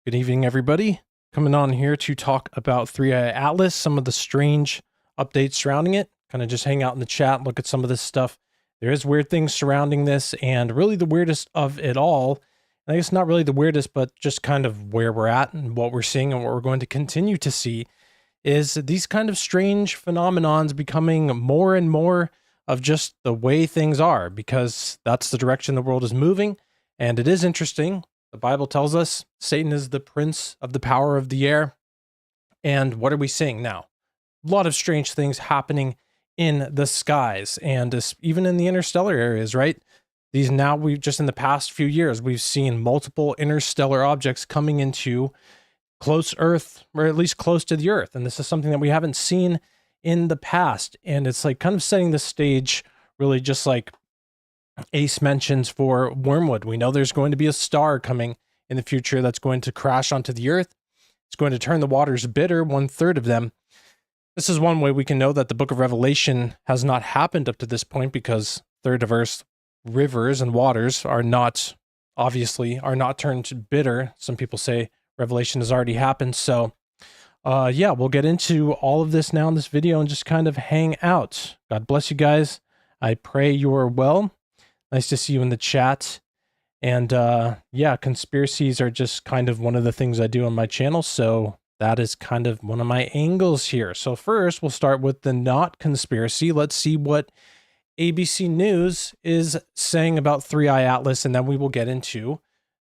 Good evening, everybody. Coming on here to talk about 3i Atlas, some of the strange updates surrounding it. Kind of just hang out in the chat, look at some of this stuff. There is weird things surrounding this, and really the weirdest of it all, I guess not really the weirdest, but just kind of where we're at and what we're seeing and what we're going to continue to see, is these kind of strange phenomenons becoming more and more of just the way things are, because that's the direction the world is moving. And it is interesting. The Bible tells us Satan is the prince of the power of the air. And what are we seeing now? A lot of strange things happening in the skies and even in the interstellar areas, right? We've just in the past few years, we've seen multiple interstellar objects coming into close Earth, or at least close to the Earth. And this is something that we haven't seen in the past. And it's like kind of setting the stage, really, just like Ace mentions for Wormwood. We know there's going to be a star coming in the future that's going to crash onto the Earth. It's going to turn the waters bitter, 1/3 of them. This is one way we can know that the book of Revelation has not happened up to this point, because third of Earth's rivers and waters are not turned bitter. Some people say Revelation has already happened. So yeah, we'll get into all of this now in this video and just kind of hang out. God bless you guys. I pray you are well. Nice to see you in the chat. And yeah, conspiracies are just kind of one of the things I do on my channel. So that is kind of one of my angles here. So first, we'll start with the not conspiracy. Let's see what ABC News is saying about 3i Atlas, and then we will get into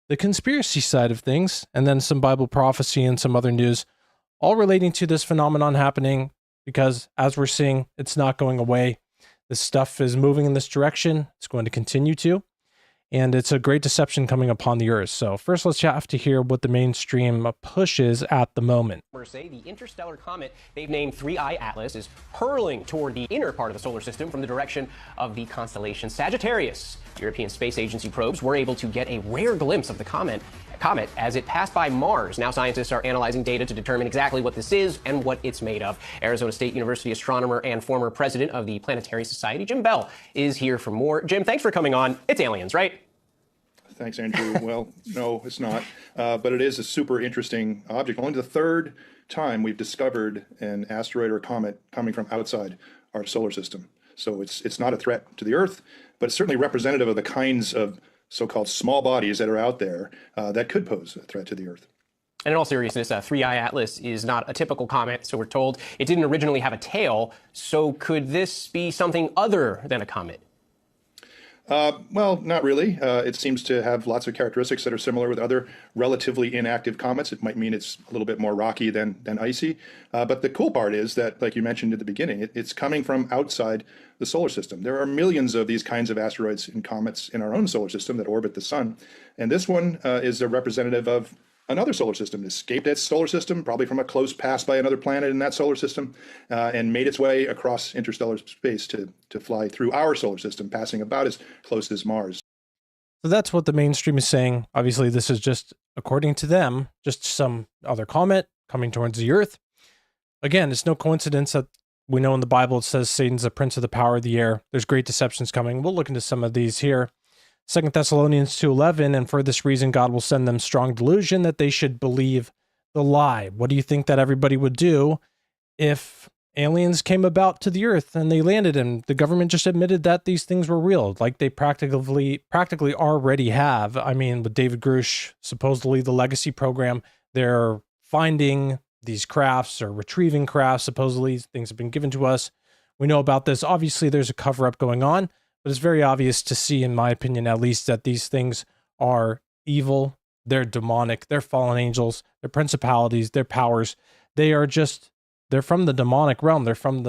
the conspiracy side of things, and then some Bible prophecy and some other news, all relating to this phenomenon happening, because as we're seeing, it's not going away. This stuff is moving in this direction. It's going to continue to. And it's a great deception coming upon the Earth. So first, let's have to hear what the mainstream pushes at the moment. Say the interstellar comet they've named 3i Atlas is hurling toward the inner part of the solar system from the direction of the constellation Sagittarius. European Space Agency probes were able to get a rare glimpse of the comet as it passed by Mars. Now scientists are analyzing data to determine exactly what this is and what it's made of. Arizona State University astronomer and former president of the Planetary Society, Jim Bell, is here for more. Jim, thanks for coming on. It's aliens, right? Thanks, Andrew. Well, no, it's not. But it is a super interesting object. Only the third time we've discovered an asteroid or a comet coming from outside our solar system. So it's not a threat to the Earth, but it's certainly representative of the kinds of so-called small bodies that are out there that could pose a threat to the Earth. And in all seriousness, 3i Atlas is not a typical comet, so we're told. It didn't originally have a tail, so could this be something other than a comet? Well, not really. It seems to have lots of characteristics that are similar with other relatively inactive comets. It might mean it's a little bit more rocky than icy. But the cool part is that, like you mentioned at the beginning, it's coming from outside the solar system. There are millions of these kinds of asteroids and comets in our own solar system that orbit the sun. And this one is a representative of another solar system. It escaped its solar system, probably from a close pass by another planet in that solar system, and made its way across interstellar space to fly through our solar system, passing about as close as Mars. So that's what the mainstream is saying. Obviously, this is just, according to them, just some other comet coming towards the Earth. Again, it's no coincidence that we know in the Bible it says Satan's the prince of the power of the air. There's great deceptions coming. We'll look into some of these here. 2 Thessalonians 2:11, and for this reason God will send them strong delusion that they should believe the lie. What do you think that everybody would do if aliens came about to the Earth and they landed and the government just admitted that these things were real, like they practically already have? I mean, with David Grush, supposedly the legacy program, they're finding these crafts or retrieving crafts. Supposedly things have been given to us. We know about this. Obviously, there's a cover-up going on. But it's very obvious to see, in my opinion at least, that these things are evil. They're demonic. They're fallen angels. They're principalities. They're powers. They're from the demonic realm. They're from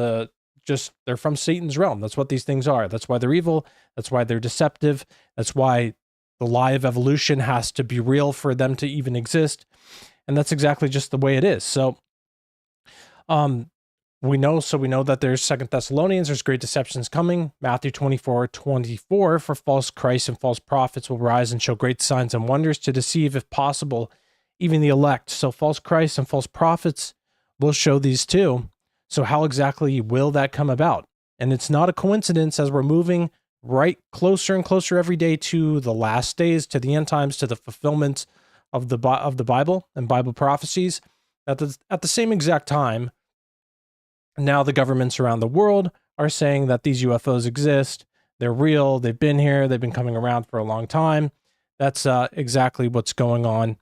Satan's realm. That's what these things are. That's why they're evil. That's why they're deceptive. That's why the lie of evolution has to be real for them to even exist. And that's exactly just the way it is. So, we know that there's 2 Thessalonians, there's great deceptions coming. Matthew 24:24, for false Christs and false prophets will rise and show great signs and wonders to deceive, if possible, even the elect. So false Christs and false prophets will show these too. So how exactly will that come about? And it's not a coincidence, as we're moving right closer and closer every day to the last days, to the end times, to the fulfillment of the Bible and Bible prophecies. At the same exact time, now the governments around the world are saying that these UFOs exist. They're real. They've been here. They've been coming around for a long time. That's exactly what's going on.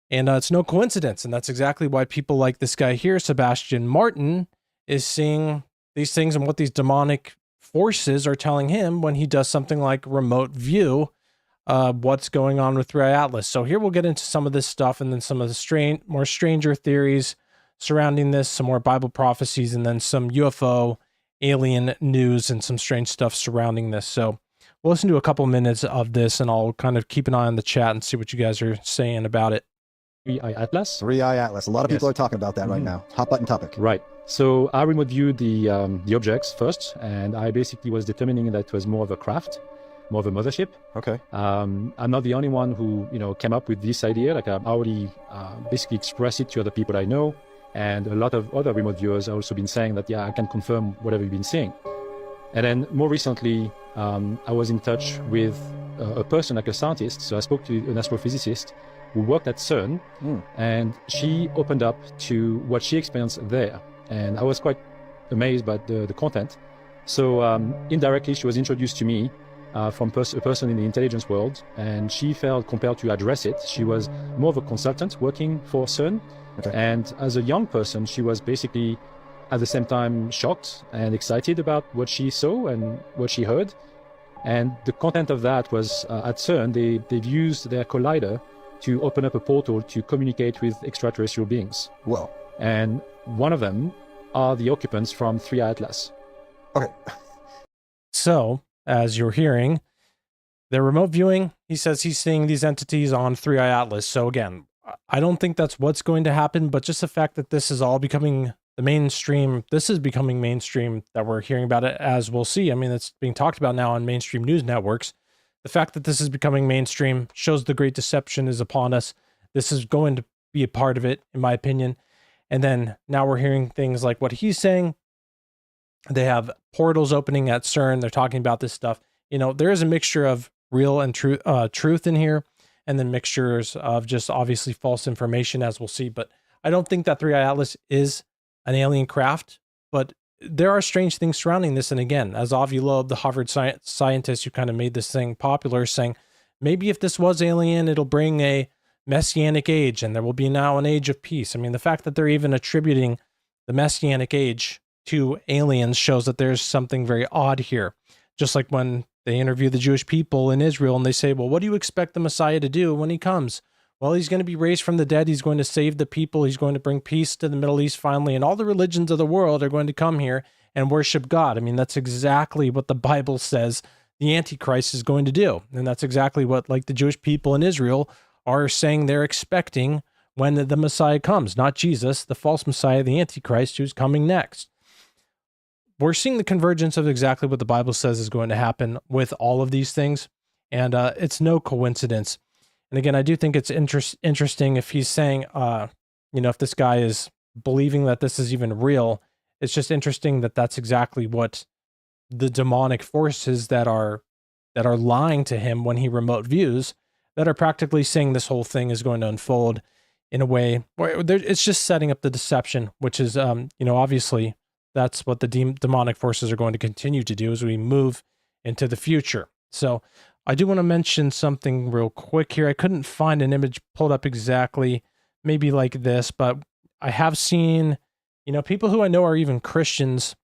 And it's no coincidence. And that's exactly why people like this guy here, Sebastian Martin, is seeing these things and what these demonic forces are telling him when he does something like remote view what's going on with 3i Atlas. So here we'll get into some of this stuff and then some of the more stranger theories surrounding this, some more Bible prophecies, and then some UFO alien news and some strange stuff surrounding this. So we'll listen to a couple minutes of this and I'll kind of keep an eye on the chat and see what you guys are saying about it. 3i Atlas. 3i Atlas. A lot of people are talking about that right now. Hot button topic. Right. So I remote viewed the objects first, and I basically was determining that it was more of a craft, more of a mothership. Okay. I'm not the only one who came up with this idea. Like I already basically expressed it to other people I know, and a lot of other remote viewers have also been saying that I can confirm whatever you've been seeing. And then more recently, I was in touch with a person, like a scientist. So I spoke to an astrophysicist who worked at CERN, and she opened up to what she experienced there. And I was quite amazed by the content. So indirectly, she was introduced to me from a person in the intelligence world, and she felt compelled to address it. She was more of a consultant working for CERN. Okay. And as a young person, she was basically at the same time shocked and excited about what she saw and what she heard. And the content of that was at CERN, they've used their collider to open up a portal to communicate with extraterrestrial beings. Whoa. And one of them are the occupants from 3i Atlas. Okay. So, as you're hearing, they're remote viewing. He says he's seeing these entities on 3i Atlas. So again, I don't think that's what's going to happen, but just the fact that this is all becoming the mainstream, this is becoming mainstream, that we're hearing about it, as we'll see. I mean, it's being talked about now on mainstream news networks. The fact that this is becoming mainstream shows the great deception is upon us. This is going to be a part of it, in my opinion. And then now we're hearing things like what he's saying. They have portals opening at CERN. They're talking about this stuff. There is a mixture of real and truth in here, and then mixtures of just obviously false information, as we'll see. But I don't think that 3i Atlas is an alien craft, but there are strange things surrounding this. And again, as Avi Loeb, the Harvard scientist who kind of made this thing popular, saying, maybe if this was alien, it'll bring a messianic age and there will be now an age of peace. I mean, the fact that they're even attributing the messianic age to aliens shows that there's something very odd here. Just like when they interview the Jewish people in Israel and they say, well, what do you expect the Messiah to do when he comes? Well, he's going to be raised from the dead. He's going to save the people. He's going to bring peace to the Middle East finally. And all the religions of the world are going to come here and worship God. I mean, that's exactly what the Bible says the Antichrist is going to do. And that's exactly what, like, the Jewish people in Israel are saying they're expecting when the Messiah comes. Not Jesus, the false Messiah, the Antichrist, who's coming next. We're seeing the convergence of exactly what the Bible says is going to happen with all of these things. And it's no coincidence. And again, I do think it's interesting if he's saying, if this guy is believing that this is even real, it's just interesting that that's exactly what the demonic forces that are lying to him when he remote views, that are practically saying this whole thing is going to unfold in a way where it's just setting up the deception, which is, obviously that's what the demonic forces are going to continue to do as we move into the future. So I do want to mention something real quick here. I couldn't find an image pulled up exactly, maybe like this, but I have seen, people who I know are even Christians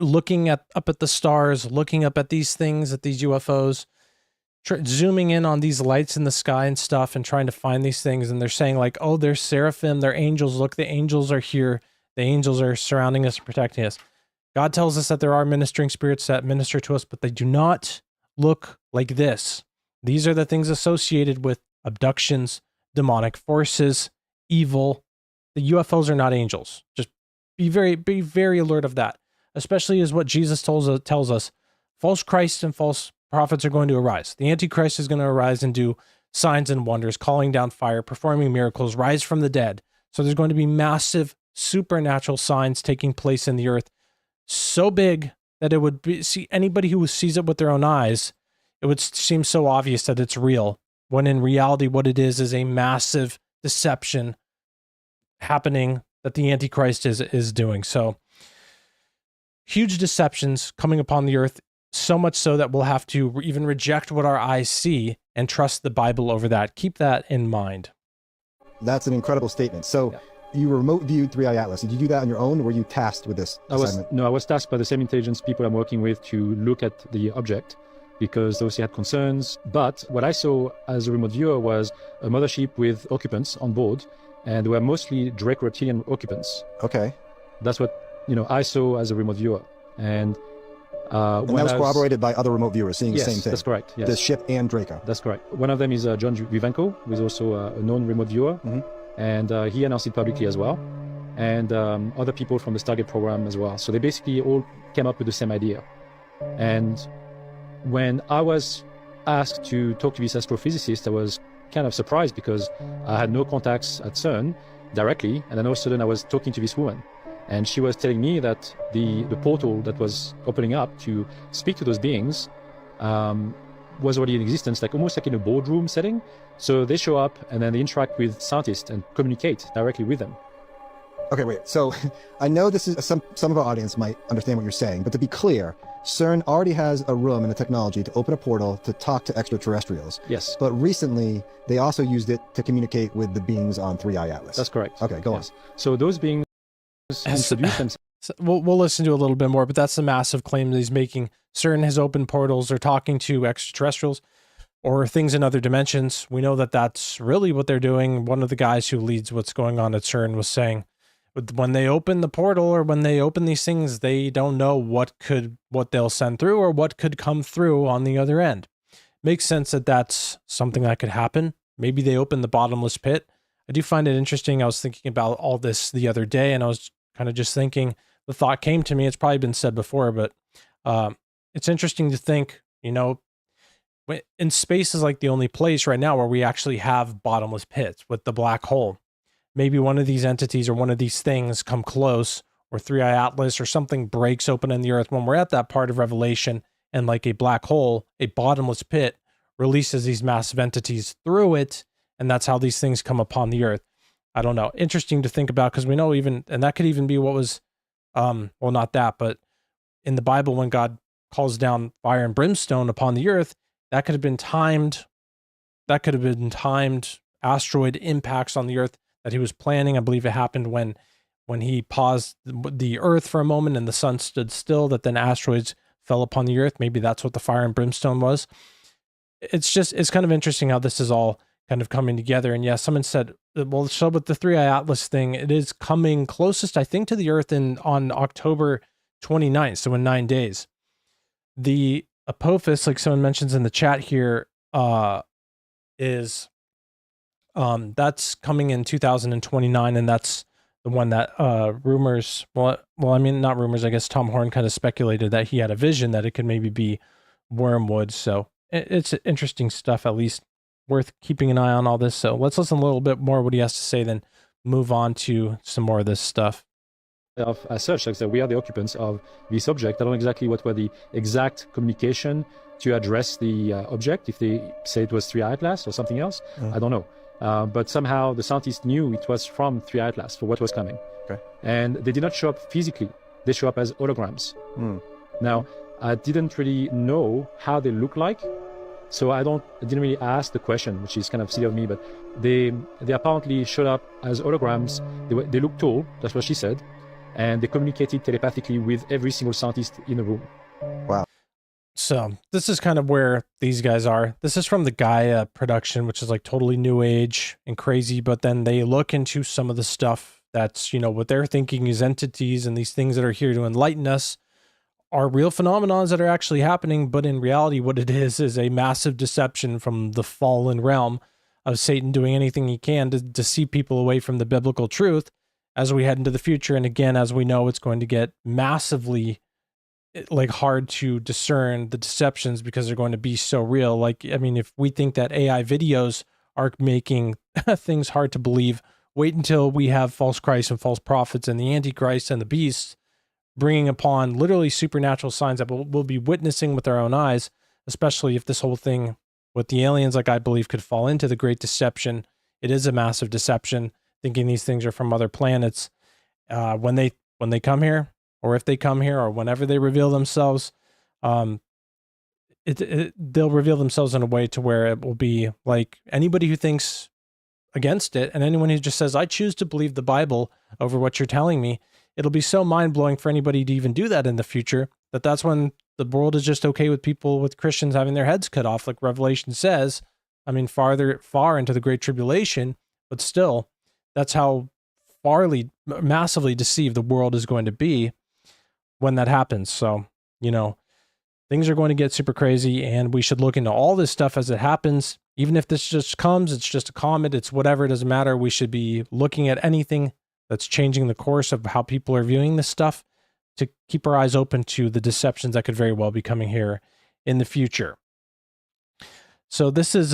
looking up at the stars, looking up at these things, at these UFOs, zooming in on these lights in the sky and stuff and trying to find these things. And they're saying like, oh, they're seraphim, they're angels. Look, the angels are here. The angels are surrounding us, protecting us. God tells us that there are ministering spirits that minister to us, but they do not look like this. These are the things associated with abductions, demonic forces, evil. The UFOs are not angels. Just be very alert of that, especially as what Jesus tells us. False Christs and false prophets are going to arise. The Antichrist is going to arise and do signs and wonders, calling down fire, performing miracles, rise from the dead. So there's going to be massive supernatural signs taking place in the earth, so big that it would see anybody who sees it with their own eyes, it would seem so obvious that it's real. when in reality, what it is a massive deception happening that the Antichrist is doing. So huge deceptions coming upon the earth, so much so that we'll have to even reject what our eyes see and trust the Bible over that. Keep that in mind. That's an incredible statement. So you remote viewed 3i Atlas. Did you do that on your own, or were you tasked with this assignment? I was tasked by the same intelligence people I'm working with to look at the object, because those had concerns. But what I saw as a remote viewer was a mothership with occupants on board, and they were mostly Drake reptilian occupants. Okay. That's what I saw as a remote viewer. And that was corroborated by other remote viewers seeing the same thing. That's correct. Yes. The ship and Draco. That's correct. One of them is John Vivenko, who is also a known remote viewer, and he announced it publicly as well, and other people from the Stargate program as well. So they basically all came up with the same idea. And when I was asked to talk to this astrophysicist, I was kind of surprised because I had no contacts at CERN directly, and then all of a sudden I was talking to this woman. And she was telling me that the portal that was opening up to speak to those beings was already in existence, like almost like in a boardroom setting. So they show up and then they interact with scientists and communicate directly with them. Okay, wait. So I know this is some of our audience might understand what you're saying, but to be clear, CERN already has a room and a technology to open a portal to talk to extraterrestrials. Yes. But recently, they also used it to communicate with the beings on 3i Atlas. That's correct. Okay, go on. So those beings introduce themselves. We'll listen to a little bit more, but that's the massive claim that he's making. CERN has opened portals. They're talking to extraterrestrials or things in other dimensions. We know that that's really what they're doing. One of the guys who leads what's going on at CERN was saying, when they open the portal or when they open these things, they don't know what they'll send through or what could come through on the other end. Makes sense that that's something that could happen. Maybe they open the bottomless pit. I do find it interesting. I was thinking about all this the other day, and I was kind of just thinking, the thought came to me. It's probably been said before, but it's interesting to think, in space is like the only place right now where we actually have bottomless pits with the black hole. Maybe one of these entities or one of these things come close, or 3i Atlas or something breaks open in the earth when we're at that part of Revelation, and like a black hole, a bottomless pit releases these massive entities through it, and that's how these things come upon the earth. I don't know. Interesting to think about, because we know and that could even be what was, well, not that, but in the Bible, when God calls down fire and brimstone upon the earth, that could have been timed. That could have been timed asteroid impacts on the earth that he was planning. I believe it happened when he paused the earth for a moment and the sun stood still, that then asteroids fell upon the earth. Maybe that's what the fire and brimstone was. It's kind of interesting how this is all kind of coming together. And yeah, someone said, well, so with the 3i Atlas thing, it is coming closest, I think, to the earth on October 29th, so in 9 days. The Apophis, like someone mentions in the chat here, is that's coming in 2029, and that's the one that rumors, well, I mean, not rumors, I guess Tom Horn kind of speculated that he had a vision that it could maybe be Wormwood. So it's interesting stuff, at least worth keeping an eye on all this. So let's listen a little bit more what he has to say, then move on to some more of this stuff. As such, like I said, we are the occupants of this object. I don't know exactly what were the exact communication to address the object, if they say it was 3i Atlas or something else. I don't know. But somehow the scientists knew it was from 3i Atlas for what was coming. Okay. And they did not show up physically. They show up as holograms. Now, I didn't really know how they look like. So I didn't really ask the question, which is kind of silly of me, but they apparently showed up as holograms. They looked tall, that's what she said. And they communicated telepathically with every single scientist in the room. Wow. So this is kind of where these guys are. This is from the Gaia production, which is like totally new age and crazy, but then they look into some of the stuff that's, what they're thinking is entities and these things that are here to enlighten us are real phenomenons that are actually happening. But in reality, what it is a massive deception from the fallen realm of Satan doing anything he can to deceive people away from the biblical truth as we head into the future. And again, as we know, it's going to get massively hard to discern the deceptions because they're going to be so real. Like, I mean, if we think that AI videos are making things hard to believe, wait until we have false Christ and false prophets and the Antichrist and the beast bringing upon literally supernatural signs that we'll be witnessing with our own eyes, especially if this whole thing with the aliens, like I believe, could fall into the great deception. It is a massive deception, thinking these things are from other planets. When they come here, or if they come here, or whenever they reveal themselves, they'll reveal themselves in a way to where it will be like anybody who thinks against it, and anyone who just says, I choose to believe the Bible over what you're telling me, it'll be so mind-blowing for anybody to even do that in the future, that's when the world is just okay with people, with Christians having their heads cut off, like Revelation says. I mean, far into the Great Tribulation, but still, that's how massively deceived the world is going to be when that happens. So, things are going to get super crazy, and we should look into all this stuff as it happens. Even if this just comes, it's just a comet, it's whatever, it doesn't matter. We should be looking at anything that's changing the course of how people are viewing this stuff to keep our eyes open to the deceptions that could very well be coming here in the future. So this is,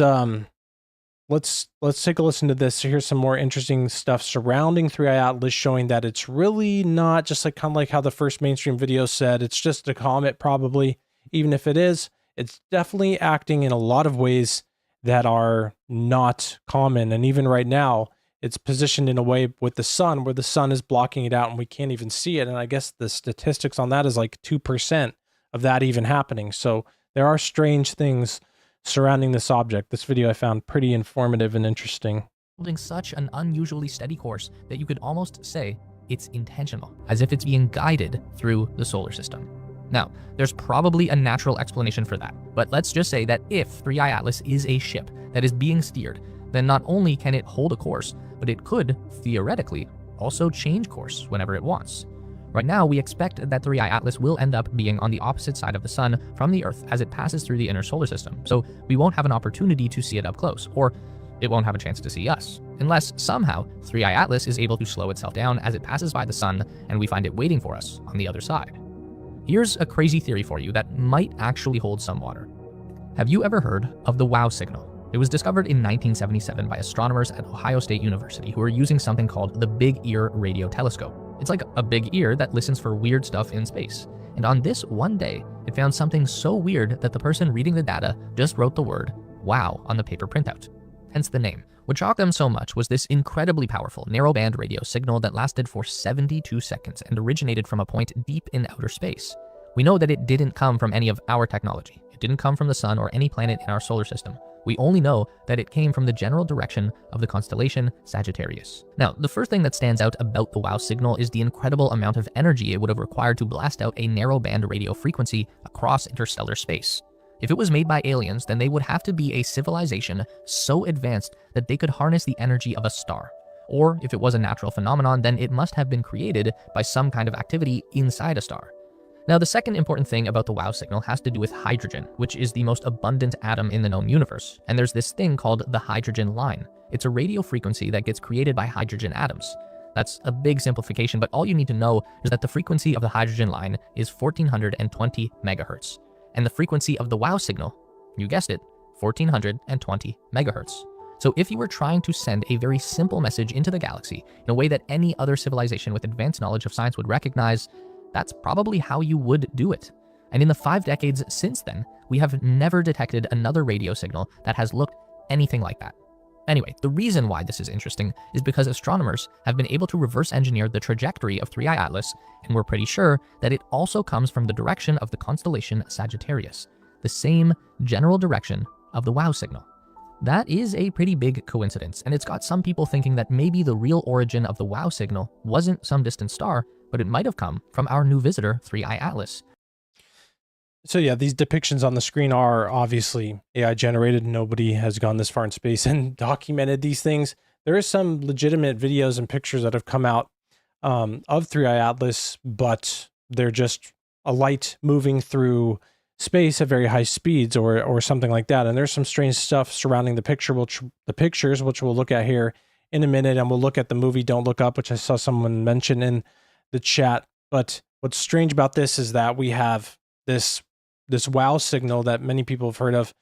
let's take a listen to this. So here's some more interesting stuff surrounding 3i Atlas, showing that it's really not just kind of like how the first mainstream video said, it's just a comet probably. Even if it is, it's definitely acting in a lot of ways that are not common. And even right now, it's positioned in a way with the sun where the sun is blocking it out and we can't even see it. And I guess the statistics on that is like 2% of that even happening. So there are strange things surrounding this object. This video I found pretty informative and interesting. Holding such an unusually steady course that you could almost say it's intentional, as if it's being guided through the solar system. Now, there's probably a natural explanation for that, but let's just say that if 3i Atlas is a ship that is being steered, then not only can it hold a course, but it could, theoretically, also change course whenever it wants. Right now, we expect that 3i Atlas will end up being on the opposite side of the sun from the Earth as it passes through the inner solar system, so we won't have an opportunity to see it up close, or it won't have a chance to see us, unless somehow 3i Atlas is able to slow itself down as it passes by the sun and we find it waiting for us on the other side. Here's a crazy theory for you that might actually hold some water. Have you ever heard of the WOW signal? It was discovered in 1977 by astronomers at Ohio State University who were using something called the Big Ear Radio Telescope. It's like a big ear that listens for weird stuff in space. And on this one day, it found something so weird that the person reading the data just wrote the word WOW on the paper printout. Hence the name. What shocked them so much was this incredibly powerful narrowband radio signal that lasted for 72 seconds and originated from a point deep in outer space. We know that it didn't come from any of our technology. It didn't come from the sun or any planet in our solar system. We only know that it came from the general direction of the constellation Sagittarius. Now, the first thing that stands out about the WOW signal is the incredible amount of energy it would have required to blast out a narrowband radio frequency across interstellar space. If it was made by aliens, then they would have to be a civilization so advanced that they could harness the energy of a star. Or if it was a natural phenomenon, then it must have been created by some kind of activity inside a star. Now, the second important thing about the WOW signal has to do with hydrogen, which is the most abundant atom in the known universe. And there's this thing called the hydrogen line. It's a radio frequency that gets created by hydrogen atoms. That's a big simplification, but all you need to know is that the frequency of the hydrogen line is 1420 megahertz. And the frequency of the WOW signal, you guessed it, 1420 megahertz. So if you were trying to send a very simple message into the galaxy in a way that any other civilization with advanced knowledge of science would recognize, that's probably how you would do it. And in the 5 decades since then, we have never detected another radio signal that has looked anything like that. Anyway, the reason why this is interesting is because astronomers have been able to reverse engineer the trajectory of 3i Atlas, and we're pretty sure that it also comes from the direction of the constellation Sagittarius, the same general direction of the WOW signal. That is a pretty big coincidence, and it's got some people thinking that maybe the real origin of the WOW signal wasn't some distant star, but it might have come from our new visitor, 3i Atlas. So yeah, these depictions on the screen are obviously AI generated. Nobody has gone this far in space and documented these things. There is some legitimate videos and pictures that have come out of 3i Atlas, but they're just a light moving through space at very high speeds or something like that. And there's some strange stuff surrounding the pictures, which we'll look at here in a minute. And we'll look at the movie Don't Look Up, which I saw someone mention in the chat. But what's strange about this is that we have this WOW signal that many people have heard of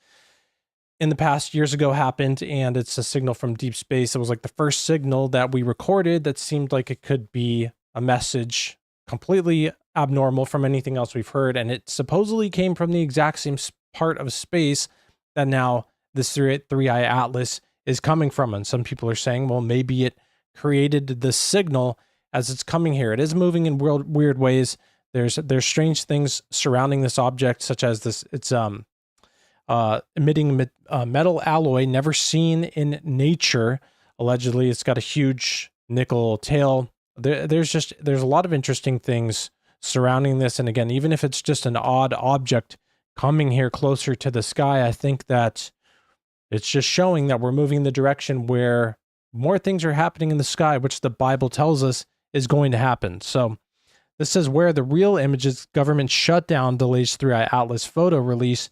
in the past years ago happened, and it's a signal from deep space. It was like the first signal that we recorded that seemed like it could be a message completely abnormal from anything else we've heard, and it supposedly came from the exact same part of space that now this three-eye atlas is coming from. And some people are saying, well, maybe it created the signal as it's coming here. It is moving in weird ways. There's strange things surrounding this object, such as it's emitting metal alloy never seen in nature. Allegedly, it's got a huge nickel tail. There's a lot of interesting things surrounding this. And again, even if it's just an odd object coming here closer to the sky, I think that it's just showing that we're moving in the direction where more things are happening in the sky, which the Bible tells us is going to happen. So this is where the real images government shutdown delays three-eye atlas photo release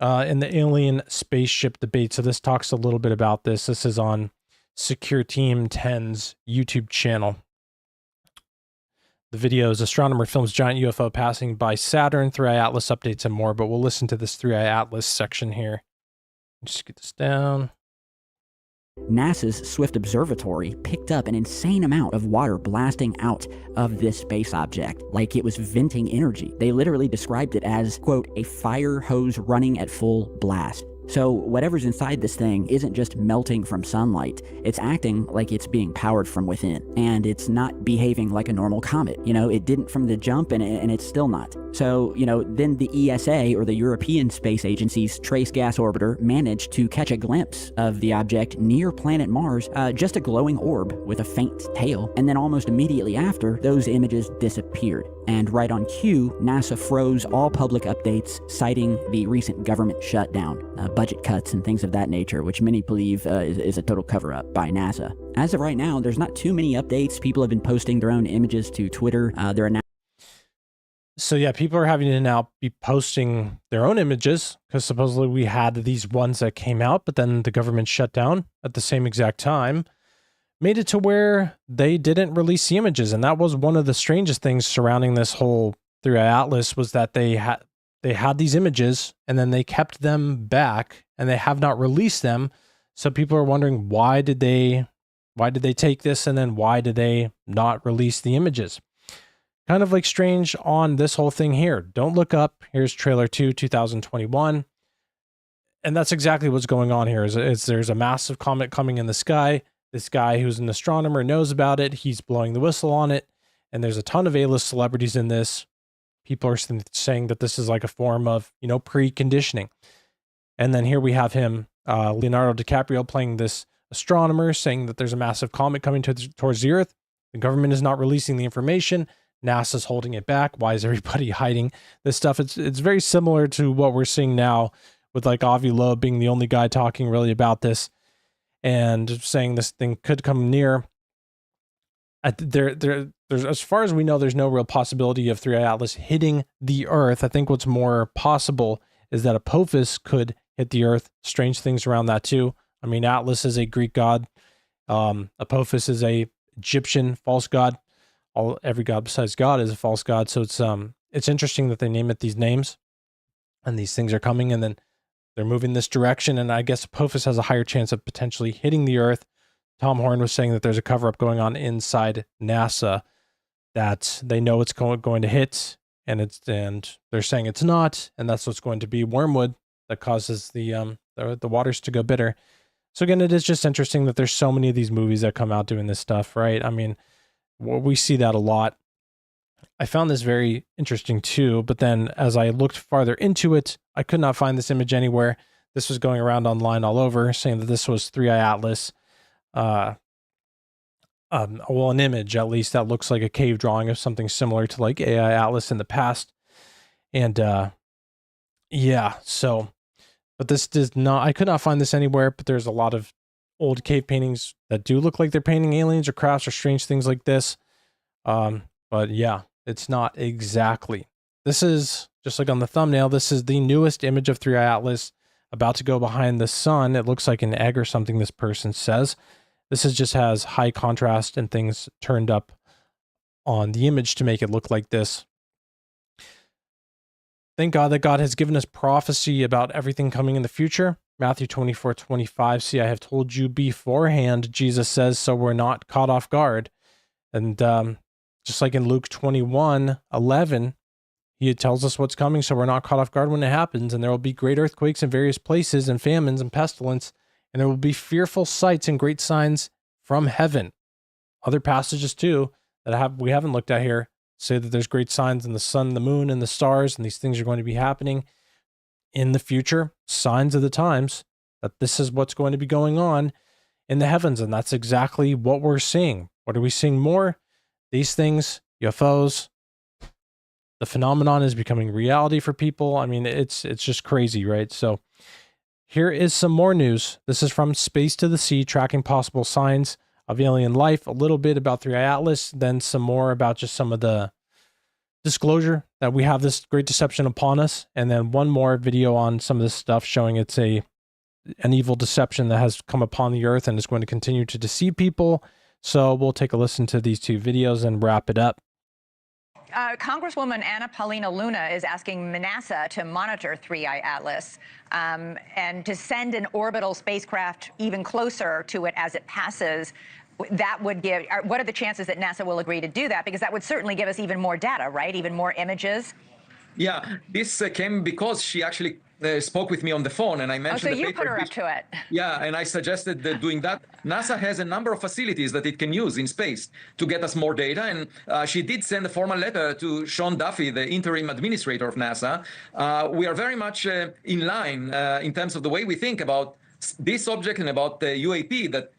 in the alien spaceship debate. So this talks a little bit about this. This is on Secure Team 10's YouTube channel. The video is astronomer films giant UFO passing by Saturn, three-eye atlas updates and more, but we'll listen to this three-eye atlas section here. Just get this down. NASA's Swift Observatory picked up an insane amount of water blasting out of this space object, like it was venting energy. They literally described it as, quote, a fire hose running at full blast. So whatever's inside this thing isn't just melting from sunlight, it's acting like it's being powered from within. And it's not behaving like a normal comet. You know, it didn't from the jump and it's still not. So, you know, then the ESA, or the European Space Agency's Trace Gas Orbiter, managed to catch a glimpse of the object near planet Mars, just a glowing orb with a faint tail. And then almost immediately after, those images disappeared. And right on cue, NASA froze all public updates, citing the recent government shutdown, budget cuts and things of that nature, which many believe is a total cover-up by NASA. As of right now, there's not too many updates. People have been posting their own images to Twitter. There are now So yeah, people are having to now be posting their own images because supposedly we had these ones that came out, but then the government shut down at the same exact time, made it to where they didn't release the images. And that was one of the strangest things surrounding this whole three-eye atlas, was that they had these images and then they kept them back and they have not released them. So people are wondering, why did they take this, and then why did they not release the images? Kind of like strange on this whole thing here. Don't look up. Here's trailer 2, 2021. And that's exactly what's going on here. Is there's a massive comet coming in the sky. This guy who's an astronomer knows about it. He's blowing the whistle on it. And there's a ton of A-list celebrities in this. People are saying that this is like a form of, you know, preconditioning. And then here we have him, Leonardo DiCaprio, playing this astronomer, saying that there's a massive comet coming towards the Earth. The government is not releasing the information. NASA's holding it back. Why is everybody hiding this stuff? It's very similar to what we're seeing now with like Avi Loeb being the only guy talking really about this and saying this thing could come near. There's, as far as we know, there's no real possibility of three-eye atlas hitting the Earth. I think what's more possible is that Apophis could hit the Earth. Strange things around that too. I mean, Atlas is a Greek god. Apophis is a Egyptian false god. Every god besides God is a false god. So it's interesting that they name it these names, and these things are coming, and then they're moving this direction. And I guess Apophis has a higher chance of potentially hitting the Earth. Tom Horn was saying that there's a cover-up going on inside NASA, that they know it's going to hit, and they're saying it's not, and that's what's going to be wormwood that causes the waters to go bitter. So again, it is just interesting that there's so many of these movies that come out doing this stuff, right? I mean, we see that a lot. I found this very interesting too, but then as I looked farther into it, I could not find this image anywhere. This was going around online all over, saying that this was three-eye atlas. Well, an image at least that looks like a cave drawing of something similar to like AI Atlas in the past. And yeah, so, but this does not, I could not find this anywhere, but there's a lot of old cave paintings that do look like they're painting aliens or crafts or strange things like this. But yeah, it's not exactly. This is just like on the thumbnail. This is the newest image of three-eye atlas about to go behind the sun. It looks like an egg or something, this person says. This just has high contrast and things turned up on the image to make it look like this. Thank God that God has given us prophecy about everything coming in the future. Matthew 24:25. See, I have told you beforehand, Jesus says, so we're not caught off guard. And just like in Luke 21:11, He tells us what's coming, so we're not caught off guard when it happens. And there will be great earthquakes in various places, and famines and pestilence, and there will be fearful sights and great signs from heaven. Other passages too that we haven't looked at here say that there's great signs in the sun, the moon, and the stars, and these things are going to be happening in the future. Signs of the times that this is what's going to be going on in the heavens, and that's exactly what we're seeing. What are we seeing more? These things, UFOs. The phenomenon is becoming reality for people. I mean, it's just crazy, right? So here is some more news. This is from Space to the Sea, tracking possible signs of alien life, a little bit about 3i Atlas, then some more about just some of the disclosure that we have this great deception upon us, and then one more video on some of this stuff showing it's an evil deception that has come upon the earth and is going to continue to deceive people. So we'll take a listen to these two videos and wrap it up. Congresswoman Anna Paulina Luna is asking NASA to monitor 3i Atlas and to send an orbital spacecraft even closer to it as it passes. That would give, what are the chances that NASA will agree to do that? Because that would certainly give us even more data, right? Even more images. Yeah, this came because she actually spoke with me on the phone, and I mentioned. Oh, so you put her up to it. Yeah, and I suggested doing that. NASA has a number of facilities that it can use in space to get us more data, and she did send a formal letter to Sean Duffy, the interim administrator of NASA. We are very much in line in terms of the way we think about this object and about the UAP. That,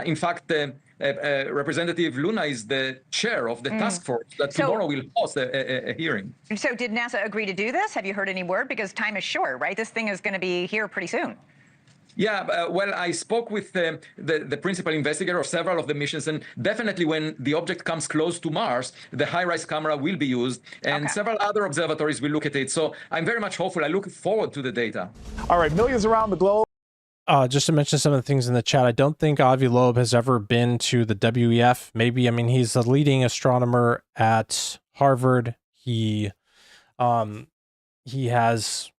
in fact, Representative Luna is the chair of the task force that tomorrow will host a hearing. So did NASA agree to do this? Have you heard any word? Because time is short, right? This thing is going to be here pretty soon. Yeah, well, I spoke with the principal investigator of several of the missions, and definitely when the object comes close to Mars, the high-rise camera will be used, and several other observatories will look at it. So I'm very much hopeful. I look forward to the data. All right, millions around the globe. Just to mention some of the things in the chat, I don't think Avi Loeb has ever been to the WEF. Maybe, I mean, he's the leading astronomer at Harvard. He was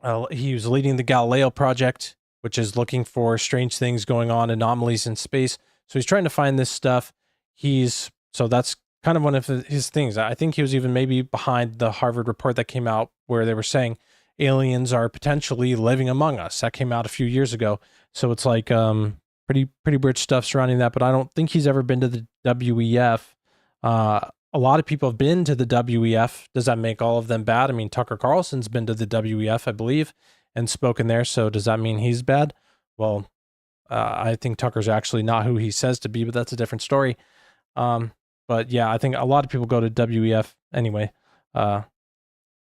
leading the Galileo project, which is looking for strange things going on, anomalies in space. So he's trying to find this stuff. So that's kind of one of his things. I think he was even maybe behind the Harvard report that came out where they were saying aliens are potentially living among us. That came out a few years ago. So it's like pretty rich stuff surrounding that, but I don't think he's ever been to the WEF. A lot of people have been to the WEF. Does that make all of them bad? I mean, Tucker Carlson's been to the WEF, I believe, and spoken there. So does that mean he's bad? Well, I think Tucker's actually not who he says to be, but that's a different story. But yeah, I think a lot of people go to WEF anyway.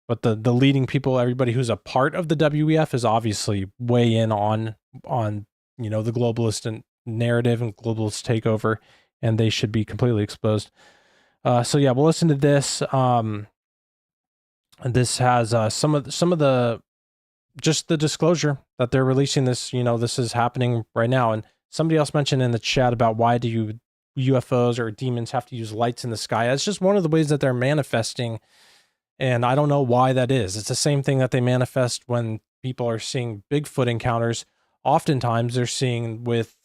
But the leading people, everybody who's a part of the WEF is obviously way in on you know, the globalist narrative and globalist takeover, and they should be completely exposed. So yeah, we'll listen to this. This has some of the just the disclosure that they're releasing this. You know, this is happening right now. And somebody else mentioned in the chat about why do UFOs or demons have to use lights in the sky? It's just one of the ways that they're manifesting. And I don't know why that is. It's the same thing that they manifest when people are seeing Bigfoot encounters. Oftentimes they're seeing with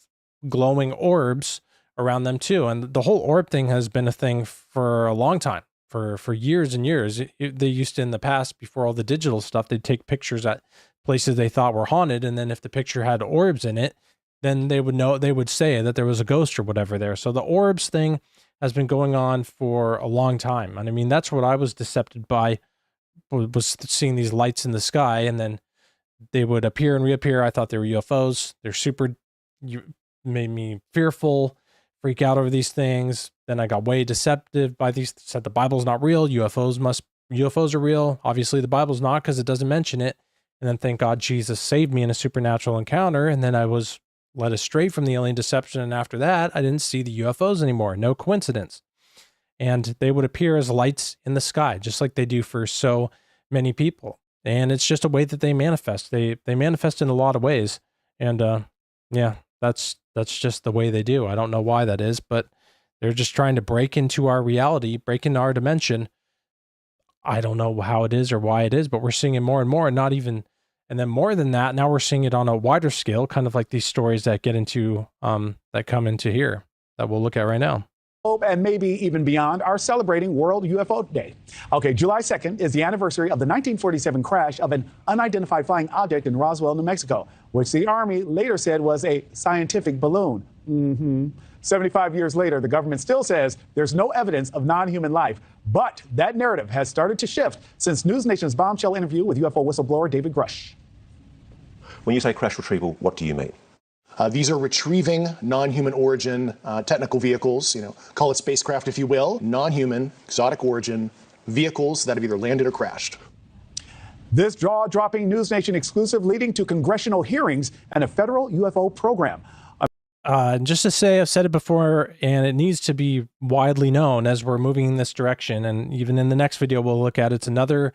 glowing orbs around them too. And the whole orb thing has been a thing for a long time, for years and years. They used to, in the past, before all the digital stuff, they'd take pictures at places they thought were haunted. And then if the picture had orbs in it, then they would say that there was a ghost or whatever there. So the orbs thing has been going on for a long time. And I mean, that's what I was decepted by, was seeing these lights in the sky, and then they would appear and reappear. I thought they were UFOs. Made me fearful, freak out over these things. Then I got way deceptive by these, said the Bible's not real. UFOs are real. Obviously the Bible's not, because it doesn't mention it. And then thank God Jesus saved me in a supernatural encounter. And then I was led astray from the alien deception, and after that I didn't see the UFOs anymore. No coincidence. And they would appear as lights in the sky, just like they do for so many people. And it's just a way that they manifest. They manifest in a lot of ways. And yeah, that's just the way they do. I don't know why that is, but they're just trying to break into our reality, break into our dimension. I don't know how it is or why it is, but we're seeing it more and more, and then more than that, now we're seeing it on a wider scale, kind of like these stories that get into, that come into here that we'll look at right now. and maybe even beyond are celebrating World UFO Day. Okay, July 2nd is the anniversary of the 1947 crash of an unidentified flying object in Roswell, New Mexico, which the Army later said was a scientific balloon. 75 years later, the government still says there's no evidence of non-human life. But that narrative has started to shift since News Nation's bombshell interview with UFO whistleblower David Grush. When you say crash retrieval, what do you mean? These are retrieving non-human origin technical vehicles, call it spacecraft if you will, non-human, exotic origin vehicles that have either landed or crashed. This jaw-dropping News Nation exclusive leading to congressional hearings and a federal UFO program. Just to say, I've said it before, and it needs to be widely known as we're moving in this direction. And even in the next video, we'll look at it's another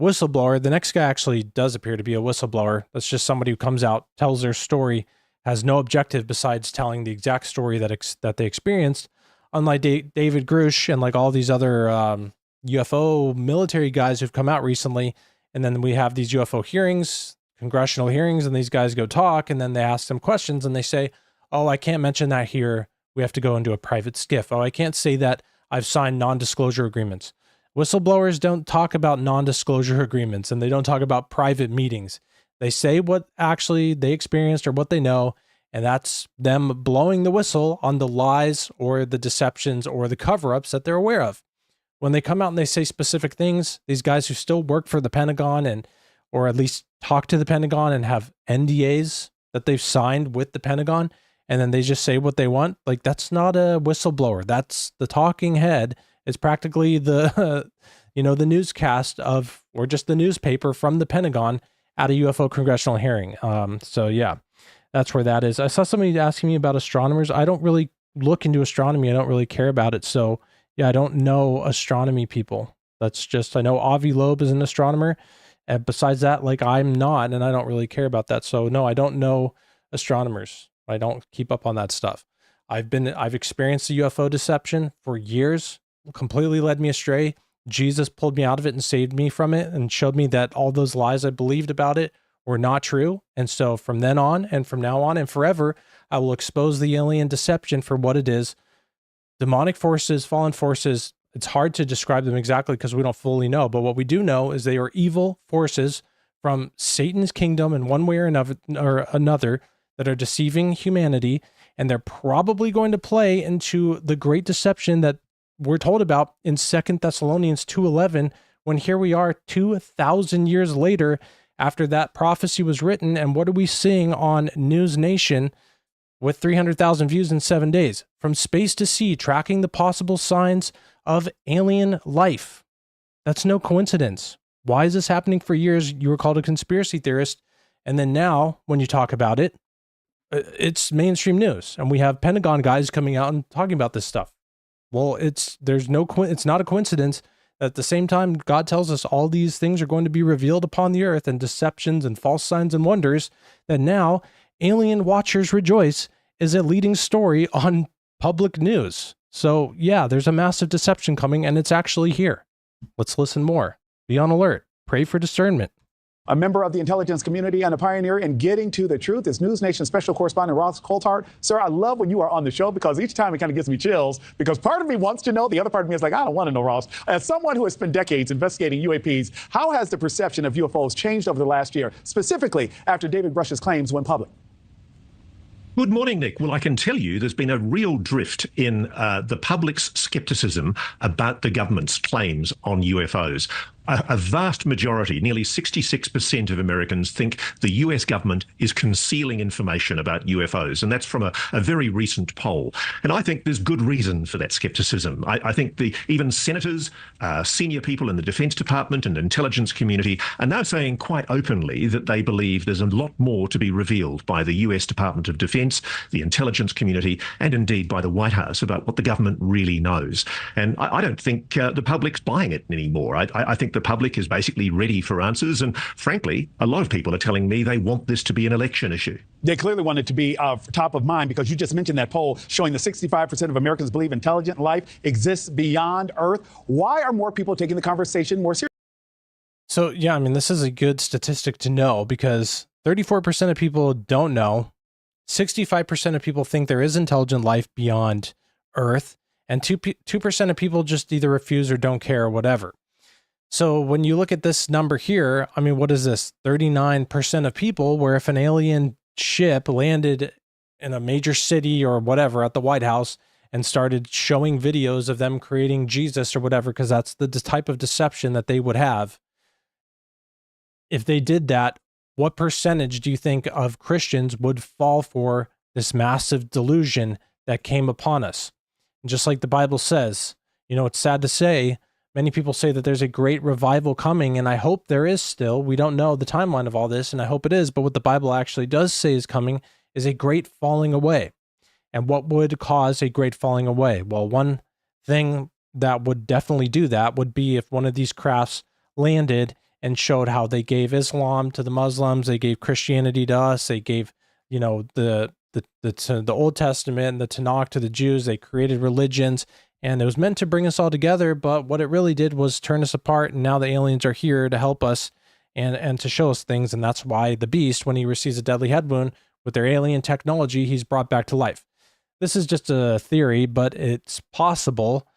whistleblower. The next guy actually does appear to be a whistleblower. That's just somebody who comes out, tells their story, has no objective besides telling the exact story that they experienced. Unlike David Grush and like all these other UFO military guys who've come out recently, and then we have these UFO hearings, congressional hearings, and these guys go talk, and then they ask them questions, and they say, "Oh, I can't mention that here. We have to go into a private skiff. Oh, I can't say that I've signed non-disclosure agreements." Whistleblowers don't talk about non-disclosure agreements, and they don't talk about private meetings. They say what actually they experienced or what they know, and that's them blowing the whistle on the lies or the deceptions or the cover-ups that they're aware of. When they come out and they say specific things, these guys who still work for the Pentagon and or at least talk to the Pentagon and have NDAs that they've signed with the Pentagon, and then they just say what they want, like that's not a whistleblower. That's the talking head. It's practically the the newscast of, or just the newspaper from the Pentagon at a UFO congressional hearing. So yeah, that's where that is. I saw somebody asking me about astronomers. I don't really look into astronomy. I don't really care about it. So yeah, I don't know astronomy people. That's just, I know Avi Loeb is an astronomer. And besides that, like I'm not, and I don't really care about that. So no, I don't know astronomers. I don't keep up on that stuff. I've experienced the UFO deception for years, completely led me astray. Jesus pulled me out of it and saved me from it and showed me that all those lies I believed about it were not true. And so from then on and from now on and forever, I will expose the alien deception for what it is. Demonic forces, fallen forces, it's hard to describe them exactly because we don't fully know. But what we do know is they are evil forces from Satan's kingdom in one way or another that are deceiving humanity. And they're probably going to play into the great deception that we're told about in 2 Thessalonians 2:11, when here we are 2,000 years later after that prophecy was written. And what are we seeing on News Nation with 300,000 views in 7 days? From space to sea, tracking the possible signs of alien life. That's no coincidence. Why is this happening for years? You were called a conspiracy theorist. And then now when you talk about it, it's mainstream news. And we have Pentagon guys coming out and talking about this stuff. Well, it's not a coincidence that at the same time God tells us all these things are going to be revealed upon the earth and deceptions and false signs and wonders, that now Alien Watchers Rejoice is a leading story on public news. So yeah, there's a massive deception coming and it's actually here. Let's listen more. Be on alert. Pray for discernment. A member of the intelligence community and a pioneer in getting to the truth is News Nation special correspondent Ross Coulthart. Sir, I love when you are on the show because each time it kind of gives me chills because part of me wants to know, the other part of me is like, I don't want to know, Ross. As someone who has spent decades investigating UAPs, how has the perception of UFOs changed over the last year, specifically after David Grush's claims went public? Good morning, Nick. Well, I can tell you there's been a real drift in the public's skepticism about the government's claims on UFOs. A vast majority, nearly 66% of Americans think the US government is concealing information about UFOs, and that's from a very recent poll. And I think there's good reason for that skepticism. I think even senators, senior people in the Defense Department and intelligence community are now saying quite openly that they believe there's a lot more to be revealed by the US Department of Defense, the intelligence community, and indeed by the White House about what the government really knows. And I don't think the public's buying it anymore. I think the public is basically ready for answers. And frankly, a lot of people are telling me they want this to be an election issue. They clearly want it to be top of mind because you just mentioned that poll showing that 65% of Americans believe intelligent life exists beyond Earth. Why are more people taking the conversation more seriously? So yeah, I mean, this is a good statistic to know because 34% of people don't know. 65% of people think there is intelligent life beyond Earth. and 2% of people just either refuse or don't care or whatever. So when you look at this number here, I mean, what is this? 39% of people, where if an alien ship landed in a major city or whatever at the White House and started showing videos of them creating Jesus or whatever, because that's the type of deception that they would have. If they did that, what percentage do you think of Christians would fall for this massive delusion that came upon us? And just like the Bible says, you know, it's sad to say, many people say that there's a great revival coming, and I hope there is still. We don't know the timeline of all this, and I hope it is, but what the Bible actually does say is coming is a great falling away. And what would cause a great falling away? Well, one thing that would definitely do that would be if one of these crafts landed and showed how they gave Islam to the Muslims, they gave Christianity to us, they gave, you know, the Old Testament and the Tanakh to the Jews, they created religions, and it was meant to bring us all together, but what it really did was turn us apart, and now the aliens are here to help us and to show us things, and that's why the beast, when he receives a deadly head wound with their alien technology, he's brought back to life. This is just a theory, but it's possible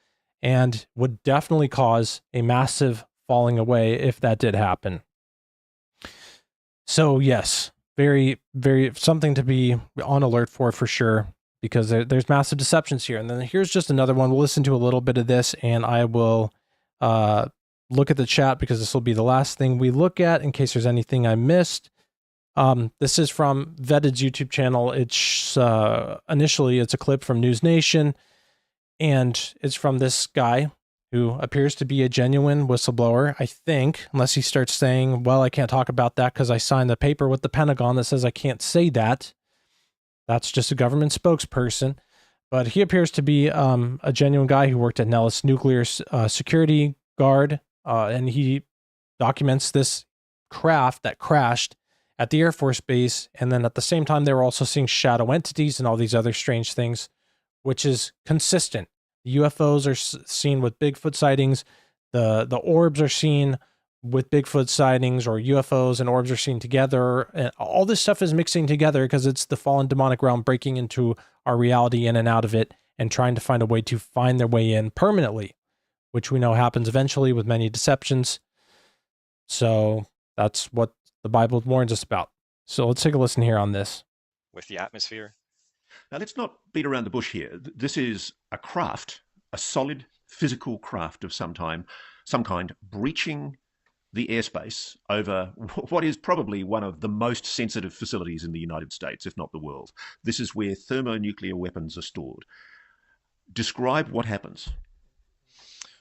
and would definitely cause a massive falling away if that did happen. So yes, very, very something to be on alert for sure, because there's massive deceptions here. And then here's just another one. We'll listen to a little bit of this, and I will look at the chat, because this will be the last thing we look at in case there's anything I missed. This is from Vetted's YouTube channel. It's initially it's a clip from News Nation, and it's from this guy who appears to be a genuine whistleblower, I think, unless he starts saying, well, I can't talk about that because I signed the paper with the Pentagon that says I can't say that. That's just a government spokesperson. But he appears to be a genuine guy who worked at Nellis Nuclear Security Guard, and he documents this craft that crashed at the Air Force Base, and then at the same time, they were also seeing shadow entities and all these other strange things, which is consistent. The UFOs are seen with Bigfoot sightings. The orbs are seen with Bigfoot sightings, or UFOs and orbs are seen together. And all this stuff is mixing together because it's the fallen demonic realm breaking into our reality, in and out of it, and trying to find a way to find their way in permanently, which we know happens eventually with many deceptions. So that's what the Bible warns us about. So let's take a listen here on this. With the atmosphere. Now, let's not beat around the bush here. This is a craft, a solid physical craft of some kind, breaching the airspace over what is probably one of the most sensitive facilities in the United States, if not the world. This is where thermonuclear weapons are stored. Describe what happens.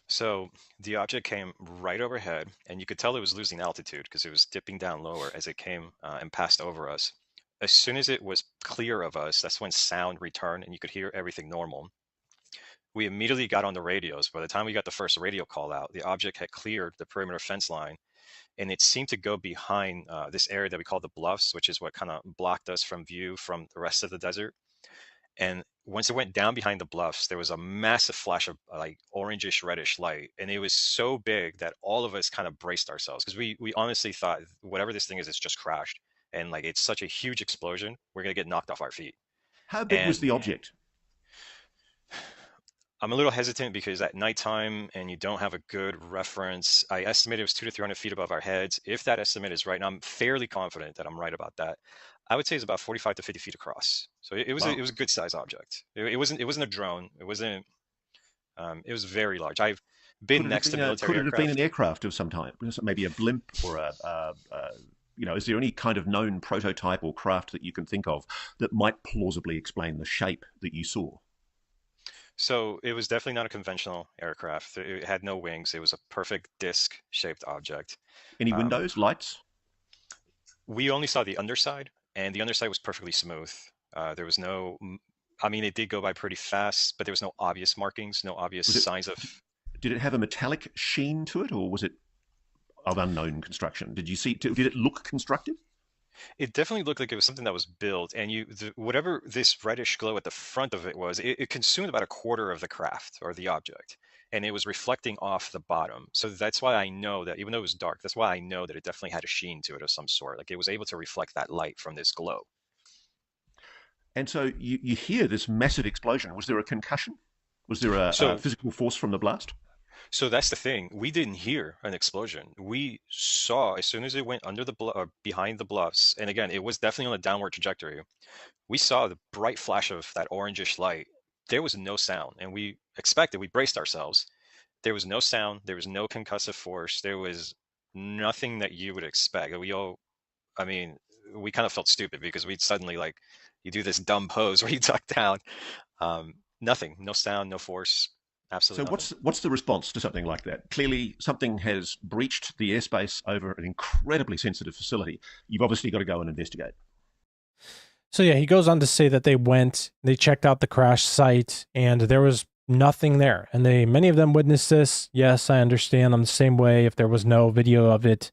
So the object came right overhead, and you could tell it was losing altitude because it was dipping down lower as it came and passed over us. As soon as it was clear of us, that's when sound returned and you could hear everything normal. We immediately got on the radios. By the time we got the first radio call out, the object had cleared the perimeter fence line, and it seemed to go behind this area that we call the bluffs, which is what kind of blocked us from view from the rest of the desert. And once it went down behind the bluffs, there was a massive flash of like orangish, reddish light. And it was so big that all of us kind of braced ourselves, because we honestly thought whatever this thing is, it's just crashed. And like, it's such a huge explosion, we're going to get knocked off our feet. How big was the object? I'm a little hesitant because at nighttime and you don't have a good reference, I estimate it was 200 to 300 feet above our heads. If that estimate is right, and I'm fairly confident that I'm right about that, I would say it's about 45 to 50 feet across. So it was a good size object. It wasn't a drone. It wasn't. It was very large. I've been next to military aircraft. Could it have been an aircraft of some type? Maybe a blimp or is there any kind of known prototype or craft that you can think of that might plausibly explain the shape that you saw? So it was definitely not a conventional aircraft. It had no wings. It was a perfect disc-shaped object. Any windows, lights? We only saw the underside, and the underside was perfectly smooth. There was no, I mean, it did go by pretty fast, but there was no obvious markings, no obvious signs of... Did it have a metallic sheen to it, or was it of unknown construction? Did it look constructed? It definitely looked like it was something that was built, and whatever this reddish glow at the front of it was, it consumed about a quarter of the craft or the object, and it was reflecting off the bottom. So that's why I know that, even though it was dark, that's why I know that it definitely had a sheen to it of some sort. Like, it was able to reflect that light from this glow. And so you hear this massive explosion. Was there a concussion? Was there a So- physical force from the blast? So that's the thing. We didn't hear an explosion. We saw as soon as it went under the behind the bluffs, and again, it was definitely on a downward trajectory. We saw the bright flash of that orangish light. There was no sound, and we braced ourselves. There was no sound. There was no concussive force. There was nothing that you would expect. I mean, we kind of felt stupid because we'd suddenly like, you do this dumb pose where you duck down. Nothing, no sound, no force. Absolutely. So nothing. what's the response to something like that? Clearly, something has breached the airspace over an incredibly sensitive facility. You've obviously got to go and investigate. So yeah, he goes on to say that they checked out the crash site, and there was nothing there. And many of them witnessed this. Yes, I understand. I'm the same way. If there was no video of it,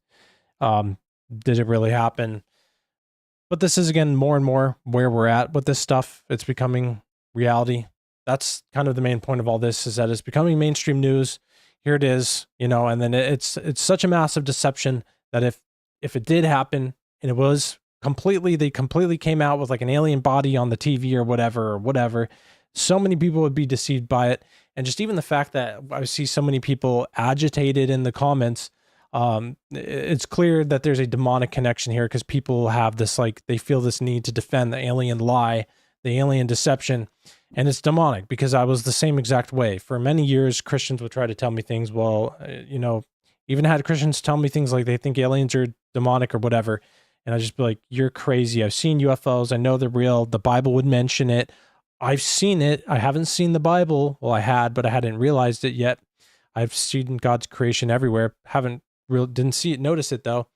did it really happen? But this is, again, more and more where we're at with this stuff. It's becoming reality. That's kind of the main point of all this, is that it's becoming mainstream news. Here it is, and then it's such a massive deception that if it did happen and it was they completely came out with like an alien body on the TV or whatever, so many people would be deceived by it. And just even the fact that I see so many people agitated in the comments, it's clear that there's a demonic connection here, because people have this, like, they feel this need to defend the alien lie, the alien deception, and it's demonic, because I was the same exact way. For many years, Christians would try to tell me things. Well, even had Christians tell me things like they think aliens are demonic or whatever. And I'd just be like, you're crazy. I've seen UFOs. I know they're real. The Bible would mention it. I've seen it. I haven't seen the Bible. Well, I had, but I hadn't realized it yet. I've seen God's creation everywhere. Didn't see it, notice it though.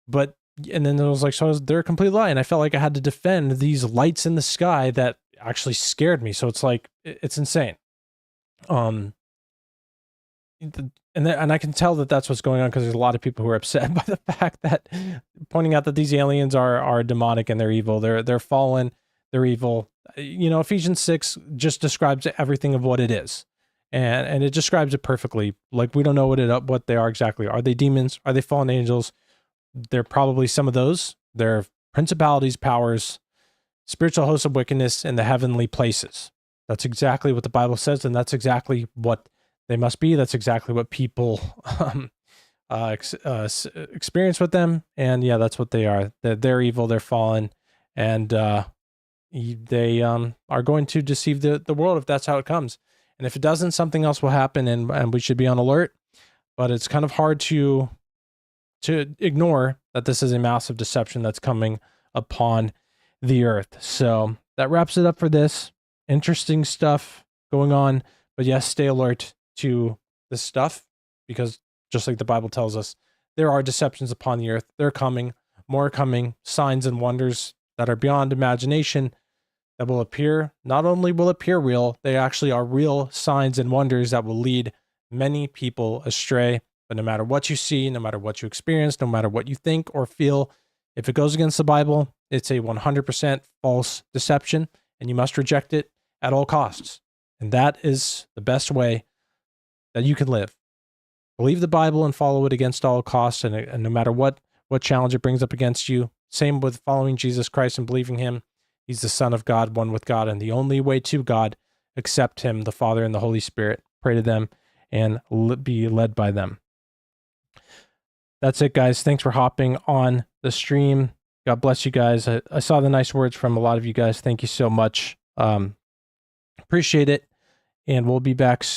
But, and then it was like, so they're a complete lie. And I felt like I had to defend these lights in the sky that actually scared me. So it's like, it's insane. And I can tell that that's what's going on, because there's a lot of people who are upset by the fact that, pointing out that these aliens are demonic and they're evil. They're fallen. They're evil. Ephesians 6 just describes everything of what it is. And it describes it perfectly. Like, we don't know what they are exactly. Are they demons? Are they fallen angels? They're probably some of those. They're principalities, powers, spiritual hosts of wickedness in the heavenly places. That's exactly what the Bible says, and that's exactly what they must be. That's exactly what people experience with them. And yeah, that's what they are. They're evil. They're fallen, and they are going to deceive the world if that's how it comes. And if it doesn't, something else will happen, and we should be on alert. But it's kind of hard to ignore that this is a massive deception that's coming upon the earth. So that wraps it up for this. Interesting stuff going on. But yes, stay alert to this stuff, because just like the Bible tells us, there are deceptions upon the earth. They're coming, more coming, signs and wonders that are beyond imagination that will appear. Not only will appear real, they actually are real signs and wonders that will lead many people astray. But no matter what you see, no matter what you experience, no matter what you think or feel, if it goes against the Bible, it's a 100% false deception, and you must reject it at all costs. And that is the best way that you can live. Believe the Bible and follow it against all costs, and no matter what challenge it brings up against you. Same with following Jesus Christ and believing him. He's the Son of God, one with God, and the only way to God. Accept him, the Father and the Holy Spirit. Pray to them and be led by them. That's it, guys. Thanks for hopping on the stream. God bless you guys. I saw the nice words from a lot of you guys. Thank you so much. Appreciate it. And we'll be back soon.